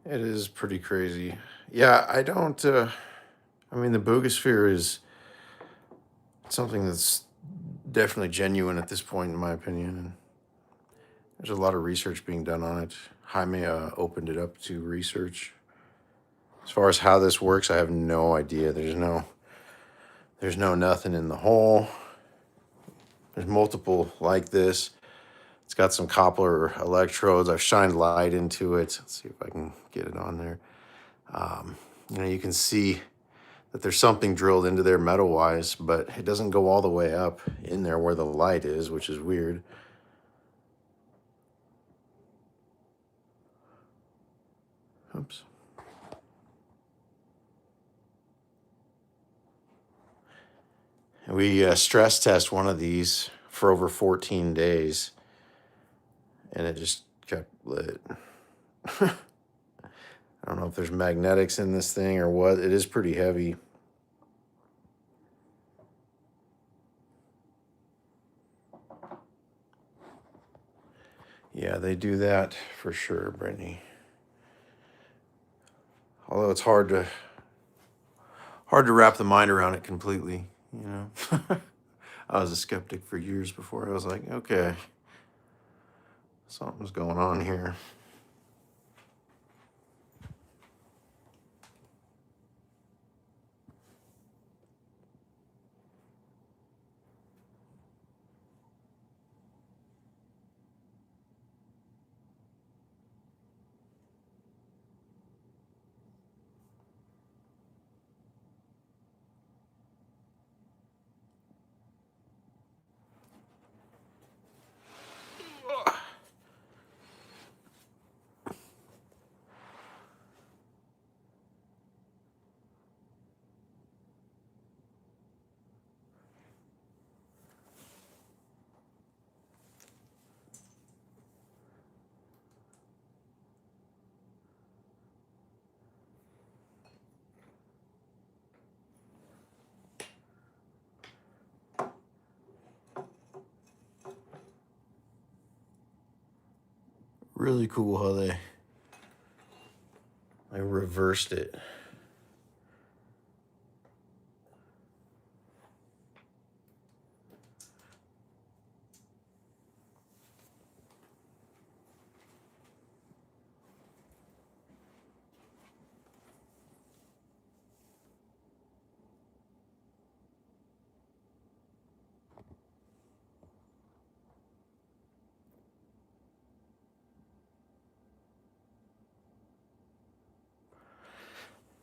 It is pretty crazy. Yeah, I don't. I mean, the Buga is something that's definitely genuine at this point, in my opinion. And there's a lot of research being done on it. Jaime opened it up to research. As far as how this works, I have no idea. There's no nothing in the hole. There's multiple like this. It's got some copper electrodes. I've shined light into it. Let's see if I can get it on there. You can see that there's something drilled into there metal-wise, but it doesn't go all the way up in there where the light is, which is weird. Oops. And we stress test one of these for over 14 days, and it just kept lit. I don't know if there's magnetics in this thing or what. It is pretty heavy. Yeah, they do that for sure, Brittany. Although it's hard to wrap the mind around it completely, you know. I was a skeptic for years before I was like, okay, something's going on here. Really cool how they reversed it.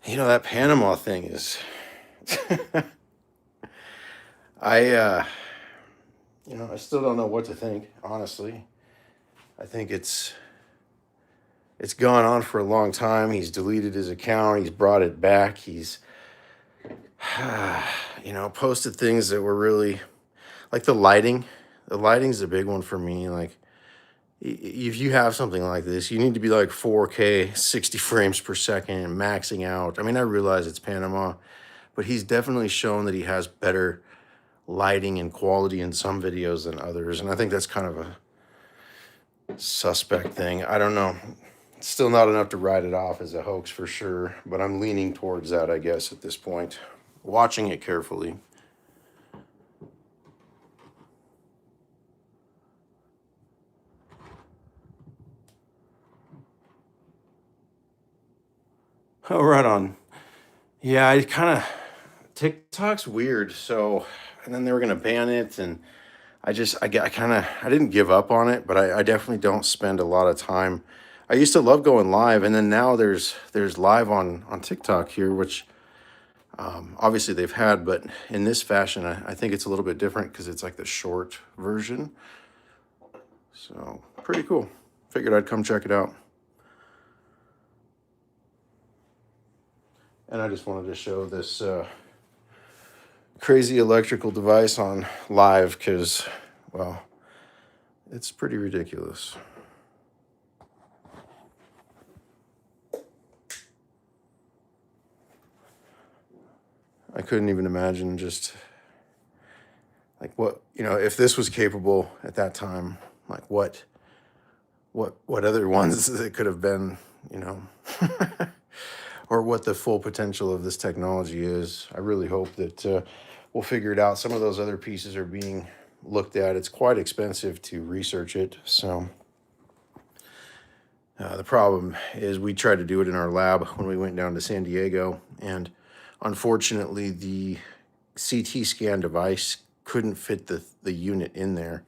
You know, that Panama thing is I I still don't know what to think, honestly. I think it's gone on for a long time. He's deleted his account, he's brought it back, he's posted things that were really like the lighting. The lighting's a big one for me. Like if you have something like this, you need to be like 4K, 60 frames per second, maxing out. I mean, I realize it's Panama, but he's definitely shown that he has better lighting and quality in some videos than others. And I think that's kind of a suspect thing. I don't know. It's still not enough to write it off as a hoax for sure, but I'm leaning towards that, I guess, at this point. Watching it carefully. Oh, right on. Yeah, I kind of TikTok's weird. So, and then they were gonna ban it, and I didn't give up on it, but I definitely don't spend a lot of time. I used to love going live, and then now there's live on TikTok here, which obviously they've had, but in this fashion, I think it's a little bit different because it's like the short version. So pretty cool. Figured I'd come check it out. And I just wanted to show this crazy electrical device on live because, well, it's pretty ridiculous. I couldn't even imagine just like what, if this was capable at that time, like what other ones that could have been, or what the full potential of this technology is. I really hope that we'll figure it out. Some of those other pieces are being looked at. It's quite expensive to research it. So the problem is we tried to do it in our lab when we went down to San Diego. And unfortunately, the CT scan device couldn't fit the unit in there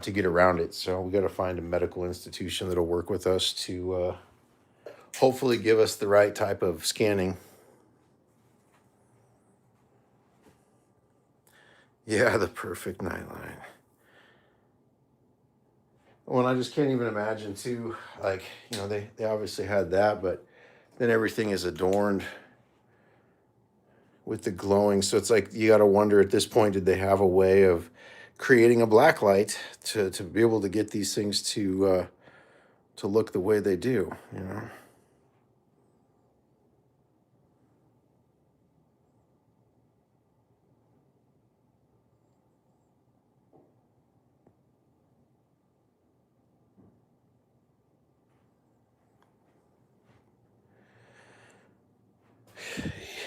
to get around it. So we got to find a medical institution that'll work with us to hopefully give us the right type of scanning. Yeah, the perfect nightline. Well, and I just can't even imagine too, like, they obviously had that, but then everything is adorned with the glowing. So it's like you got to wonder at this point, did they have a way of creating a black light to be able to get these things to look the way they do, you know?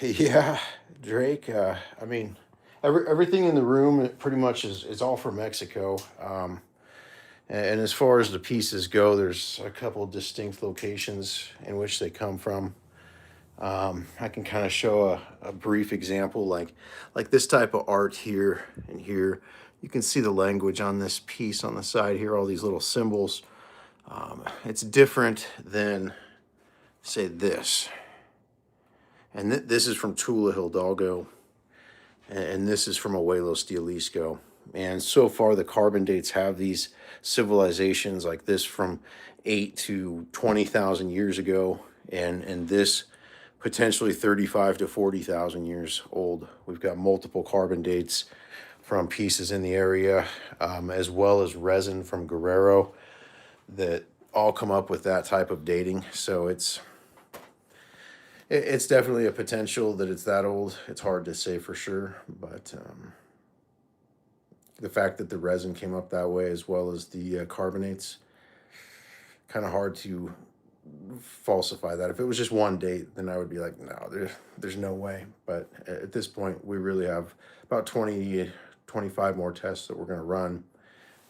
Yeah, Drake. I mean, everything in the room pretty much is all from Mexico. And as far as the pieces go, there's a couple of distinct locations in which they come from. I can kind of show a brief example, like this type of art here and here. You can see the language on this piece on the side here, all these little symbols. It's different than, say, this. And this is from Tula Hidalgo, and this is from Abuelo Stilisco. And so far, the carbon dates have these civilizations like this from 8 to 20,000 years ago, and this potentially 35 to 40,000 years old. We've got multiple carbon dates from pieces in the area, as well as resin from Guerrero that all come up with that type of dating. So it's definitely a potential that it's that old. It's hard to say for sure, but the fact that the resin came up that way as well as the carbonates, kind of hard to falsify that. If it was just one date, then I would be like, no, there's no way. But at this point, we really have about 20, 25 more tests that we're going to run,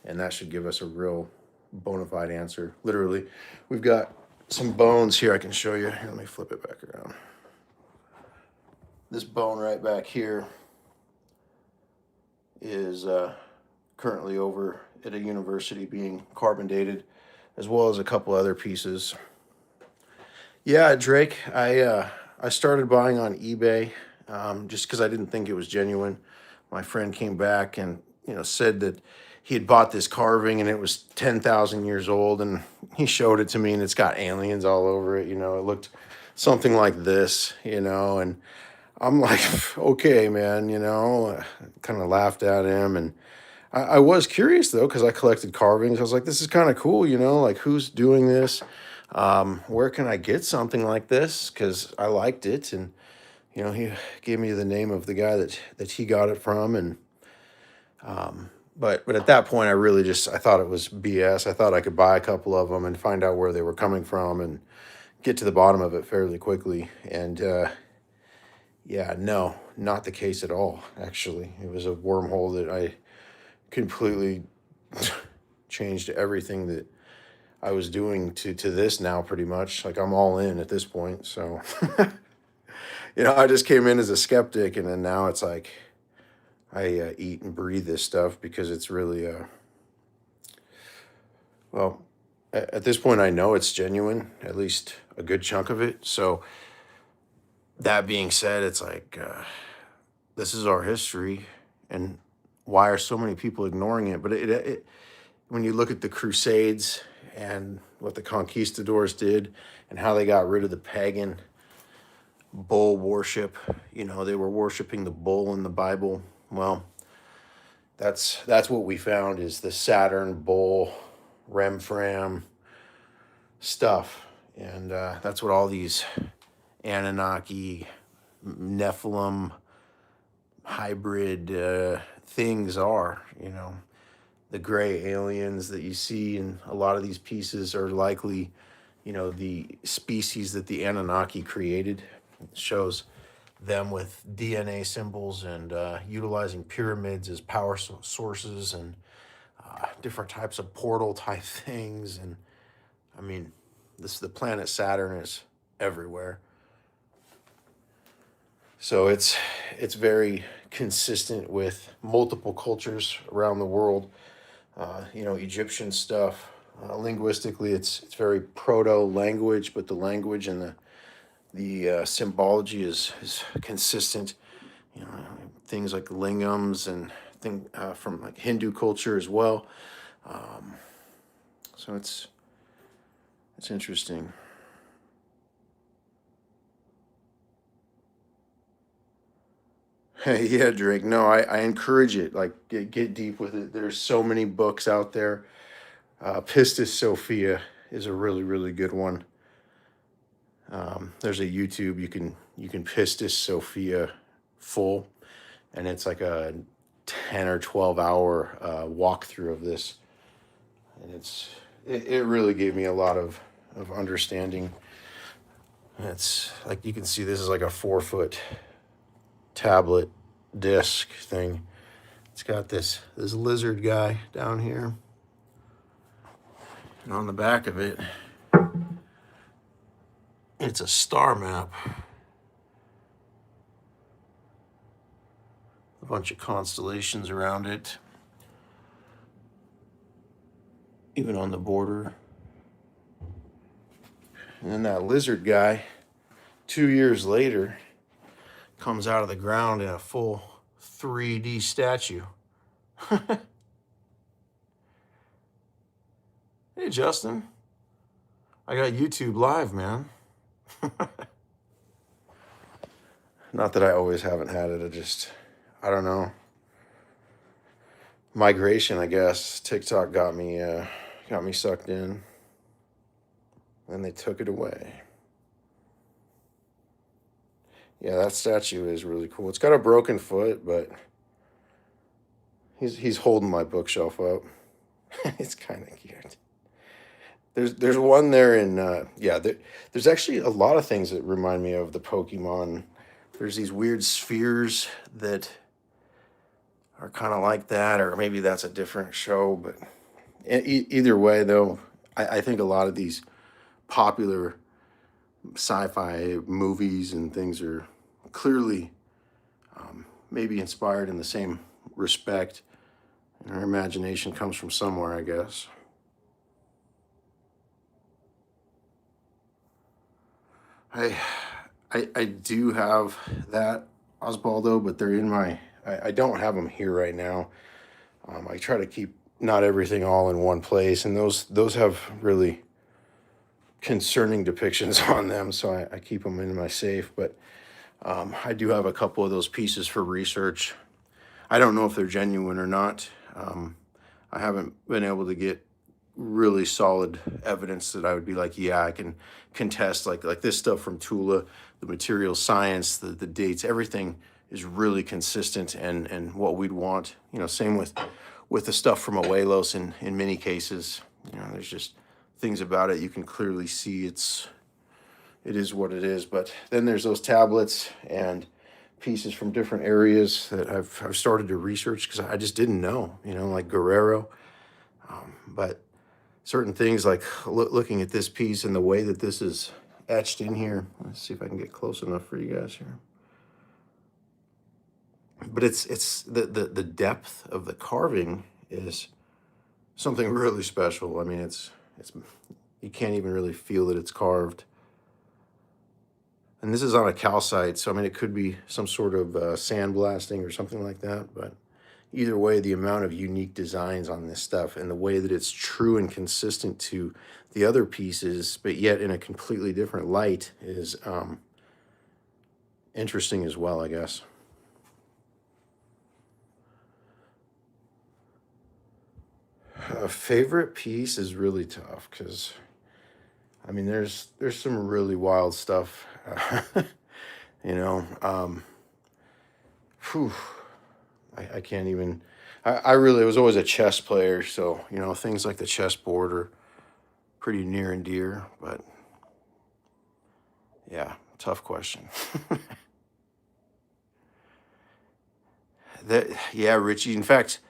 and that should give us a real bona fide answer. Literally, we've got some bones here I can show you. Here, let me flip it back around. This bone right back here is currently over at a university being carbon dated, as well as a couple other pieces. Yeah, Drake, I started buying on eBay just because I didn't think it was genuine. My friend came back and said that he had bought this carving and it was 10,000 years old, and he showed it to me and it's got aliens all over it. It looked something like this, and I'm like, okay, man, kind of laughed at him. And I was curious though, because I collected carvings. I was like, this is kind of cool, like who's doing this? Where can I get something like this? Because I liked it. And, he gave me the name of the guy that he got it from. And, but at that point, I thought it was BS. I thought I could buy a couple of them and find out where they were coming from and get to the bottom of it fairly quickly. And, yeah, no, not the case at all, actually. It was a wormhole that I completely changed everything that I was doing to this now, pretty much. Like, I'm all in at this point. So, I just came in as a skeptic, and then now it's like I eat and breathe this stuff because it's really, well, at this point, I know it's genuine, at least a good chunk of it. So, that being said, it's like, this is our history, and why are so many people ignoring it? But when you look at the Crusades and what the conquistadors did and how they got rid of the pagan bull worship, they were worshiping the bull in the Bible. Well, that's what we found is the Saturn bull Remfram stuff, and that's what all these Anunnaki, Nephilim hybrid things are. The gray aliens that you see in a lot of these pieces are likely the species that the Anunnaki created. It shows them with DNA symbols and utilizing pyramids as power sources and different types of portal type things. And I mean, the planet Saturn is everywhere. So it's very consistent with multiple cultures around the world. Egyptian stuff. Linguistically, it's very proto language, but the language and the symbology is consistent. You know, things like lingams and from like Hindu culture as well. Um, so it's interesting. Hey, yeah, Drake. No, I encourage it. Like, get deep with it. There's so many books out there. Pistis Sophia is a really, really good one. There's a YouTube you can Pistis Sophia full, and it's like a 10 or 12 hour walkthrough of this, and it really gave me a lot of understanding. It's like you can see this is like a 4 foot tablet disc thing. It's got this lizard guy down here, and on the back of it, it's a star map, a bunch of constellations around it, even on the border. And then that lizard guy, 2 years later, comes out of the ground in a full 3D statue. Hey, Justin. I got YouTube Live, man. Not that I always haven't had it. I don't know. Migration, I guess. TikTok got me sucked in. And they took it away. Yeah, that statue is really cool. It's got a broken foot, but he's holding my bookshelf up. It's kind of cute. There's one there in there's actually a lot of things that remind me of the Pokemon. There's these weird spheres that are kind of like that, or maybe that's a different show. But either way, though, I think a lot of these popular sci-fi movies and things are clearly maybe inspired in the same respect. And our imagination comes from somewhere, I guess. I I do have that Osbaldo, but they're in my. I don't have them here right now. I try to keep not everything all in one place, and those have really concerning depictions on them, so I keep them in my safe. But I do have a couple of those pieces for research. I don't know if they're genuine or not. I haven't been able to get really solid evidence that I would be like, yeah, I can contest like this stuff from Tula, the material science, the dates, everything is really consistent and what we'd want. Same with the stuff from Abuelos in many cases. There's just things about it you can clearly see it is what it is. But then there's those tablets and pieces from different areas that I've started to research because I just didn't know, like Guerrero. But certain things like looking at this piece and the way that this is etched in here. Let's see if I can get close enough for you guys here. But it's the depth of the carving is something really special. I mean, it's you can't even really feel that it's carved. And this is on a calcite, so I mean, it could be some sort of sandblasting or something like that. But either way, the amount of unique designs on this stuff and the way that it's true and consistent to the other pieces, but yet in a completely different light is interesting as well, I guess. A favorite piece is really tough because, I mean, there's some really wild stuff, you know. Whew, I can't even. I really was always a chess player, so things like the chessboard are pretty near and dear, but yeah, tough question. Yeah, Richie. In fact,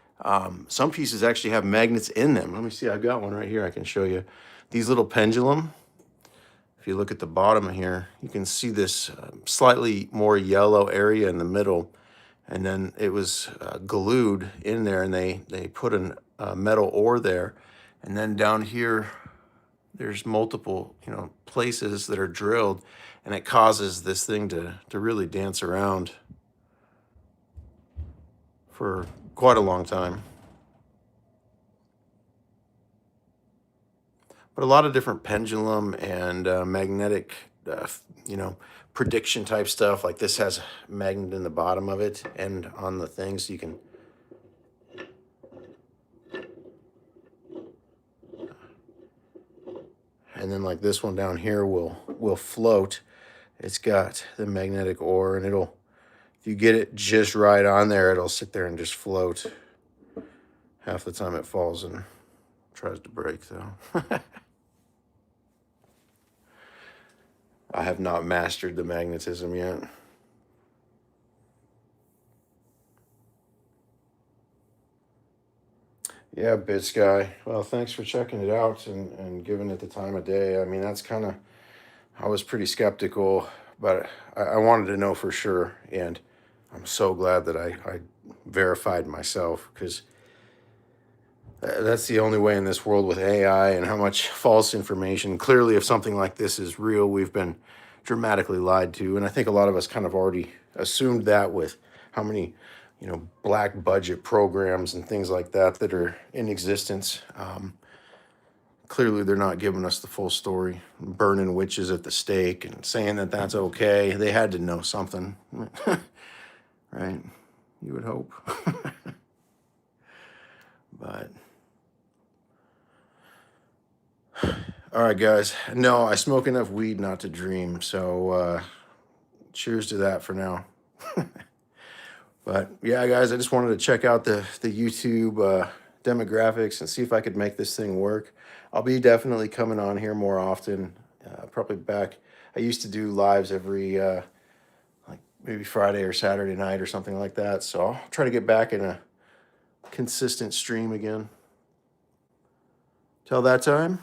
some pieces actually have magnets in them. Let me see. I've got one right here. I can show you. These little pendulum. If you look at the bottom here, you can see this slightly more yellow area in the middle, and then it was glued in there, and they put a metal ore there, and then down here there's multiple places that are drilled, and it causes this thing to really dance around for quite a long time. But a lot of different pendulum and magnetic, you know, prediction type stuff. Like this has a magnet in the bottom of it and on the thing, so you can. And then like this one down here will float. It's got the magnetic ore, and it'll, if you get it just right on there, it'll sit there and just float. Half the time it falls and tries to break though. I have not mastered the magnetism yet. Yeah, Bits guy. Well, thanks for checking it out and giving it the time of day. I mean, that's kind of, I was pretty skeptical, but I wanted to know for sure. And I'm so glad that I verified myself, because that's the only way in this world with AI and how much false information. Clearly, if something like this is real, we've been dramatically lied to. And I think a lot of us kind of already assumed that with how many, black budget programs and things like that that are in existence. Clearly, they're not giving us the full story. Burning witches at the stake and saying that that's okay. They had to know something, right? You would hope. But all right, guys. No, I smoke enough weed not to dream. So cheers to that for now. But yeah, guys, I just wanted to check out the YouTube demographics and see if I could make this thing work. I'll be definitely coming on here more often. Probably back. I used to do lives every like maybe Friday or Saturday night or something like that. So I'll try to get back in a consistent stream again. Till that time.